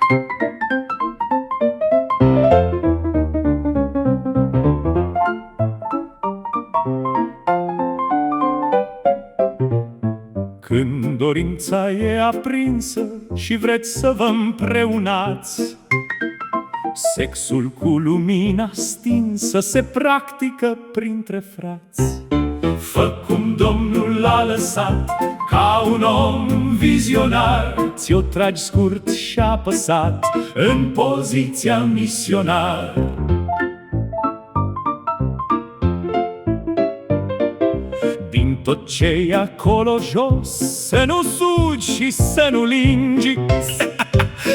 Când dorința e aprinsă și vreți să vă împreunați, sexul cu lumina stinsă se practică printre frați. Fă cum Domnul l-a lăsat, ca un om vizionar, ți-o tragi scurt și apăsat în poziția misionar. Din tot ce e acolo jos, să nu sugi și să nu lingi,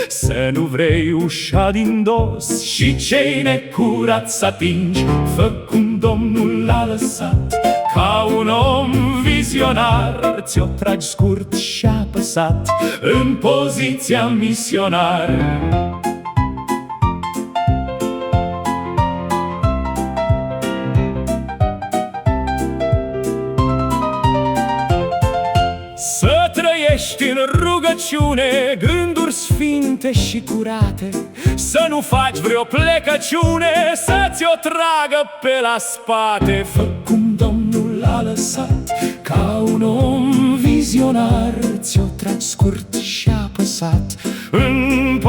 să nu vrei ușa din dos și ce-i necurat să atingi. Fă cum Domnul l-a lăsat, ca un om vizionar, ți-o tragi scurt și apăsat în poziția misionar. Să trăiești în rugăciune gânduri sfinte și curate, să nu faci vreo plecăciune să ți-o tragă pe la spate. Fă cum Domnul l-a lăsat, ca un om vizionar, ți-o tragi scurt și apăsat în